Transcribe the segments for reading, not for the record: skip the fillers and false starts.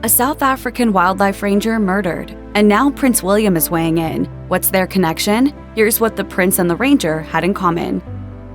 A South African wildlife ranger murdered, and now Prince William is weighing in. What's their connection? Here's what the prince and the ranger had in common.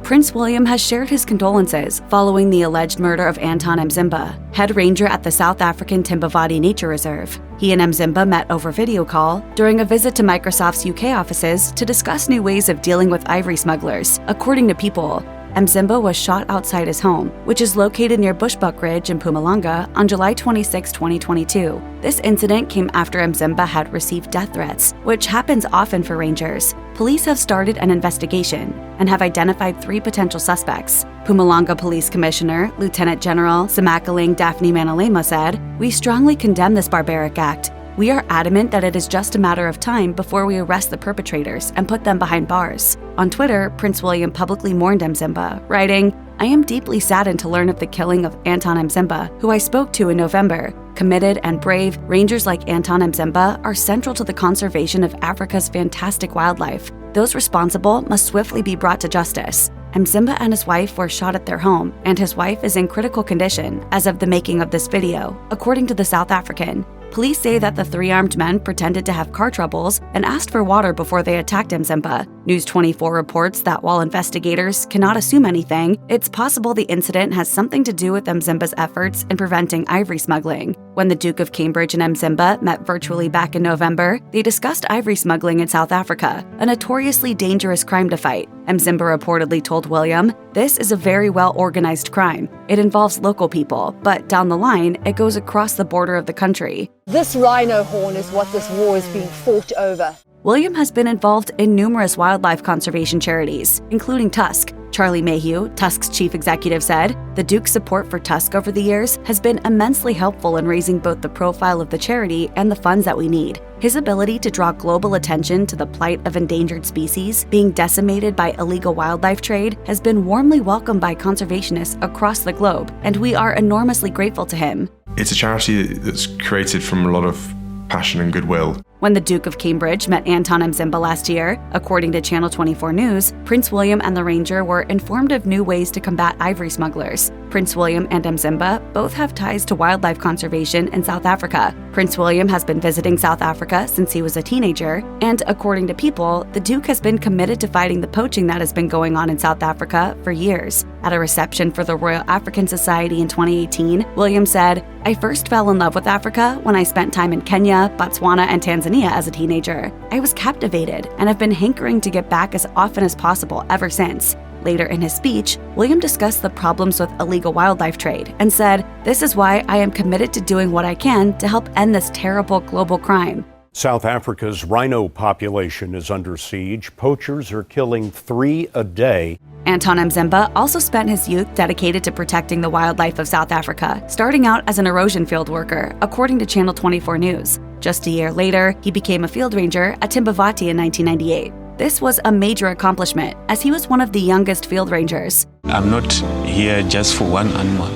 Prince William has shared his condolences following the alleged murder of Anton Mzimba, head ranger at the South African TIMBAVATI Nature Reserve. He and Mzimba met over video call during a visit to Microsoft's UK offices to discuss new ways of dealing with ivory smugglers, according to People. Mzimba was shot outside his home, which is located near Bushbuck Ridge in Mpumalanga, on July 26, 2022. This incident came after Mzimba had received death threats, which happens often for rangers. Police have started an investigation and have identified 3 potential suspects. Mpumalanga Police Commissioner, Lieutenant General Samakaling Daphne Manalema said, "We strongly condemn this barbaric act. We are adamant that it is just a matter of time before we arrest the perpetrators and put them behind bars." On Twitter, Prince William publicly mourned Mzimba, writing, "I am deeply saddened to learn of the killing of Anton Mzimba, who I spoke to in November. Committed and brave, rangers like Anton Mzimba are central to the conservation of Africa's fantastic wildlife. Those responsible must swiftly be brought to justice." Mzimba and his wife were shot at their home, and his wife is in critical condition as of the making of this video, according to the South African. Police say that the 3 armed men pretended to have car troubles and asked for water before they attacked Mzimba. News 24 reports that while investigators cannot assume anything, it's possible the incident has something to do with Mzimba's efforts in preventing ivory smuggling. When the Duke of Cambridge and Mzimba met virtually back in November, they discussed ivory smuggling in South Africa, a notoriously dangerous crime to fight. Mzimba reportedly told William, "This is a very well-organized crime. It involves local people, but down the line, it goes across the border of the country." This rhino horn is what this war is being fought over. William has been involved in numerous wildlife conservation charities, including Tusk. Charlie MAYHEW, Tusk's chief executive, said, "The Duke's support for Tusk over the years has been immensely helpful in raising both the profile of the charity and the funds that we need. His ability to draw global attention to the plight of endangered species being decimated by illegal wildlife trade has been warmly welcomed by conservationists across the globe, and we are enormously grateful to him." It's a charity that's created from a lot of passion and goodwill. When the Duke of Cambridge met Anton Mzimba last year, according to Channel 24 News, Prince William and the ranger were informed of new ways to combat ivory smugglers. Prince William and Mzimba both have ties to wildlife conservation in South Africa. Prince William has been visiting South Africa since he was a teenager, and according to People, the Duke has been committed to fighting the poaching that has been going on in South Africa for years. At a reception for the Royal African Society in 2018, William said, "I first fell in love with Africa when I spent time in Kenya, Botswana, and Tanzania as a teenager. I was captivated and have been hankering to get back as often as possible ever since." Later in his speech, William discussed the problems with illegal wildlife trade and said, "This is why I am committed to doing what I can to help end this terrible global crime." South Africa's rhino population is under siege. Poachers are killing 3 a day. Anton Mzimba also spent his youth dedicated to protecting the wildlife of South Africa, starting out as an erosion field worker, according to Channel 24 News. Just a year later, he became a field ranger at TIMBAVATI in 1998. This was a major accomplishment, as he was one of the youngest field rangers. "I'm not here just for one animal.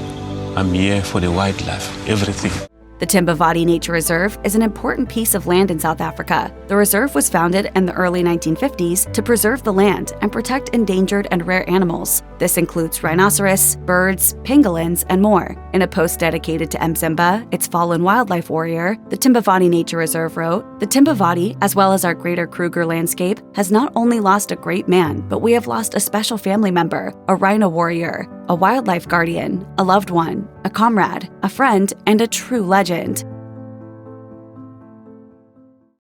I'm here for the wildlife, everything." The TIMBAVATI Nature Reserve is an important piece of land in South Africa. The reserve was founded in the early 1950s to preserve the land and protect endangered and rare animals. This includes rhinoceros, birds, pangolins, and more. In a post dedicated to Mzimba, its fallen wildlife warrior, the TIMBAVATI Nature Reserve wrote, "The TIMBAVATI, as well as our greater Kruger landscape, has not only lost a great man, but we have lost a special family member, a rhino warrior, a wildlife guardian, a loved one, a comrade, a friend, and a true legend."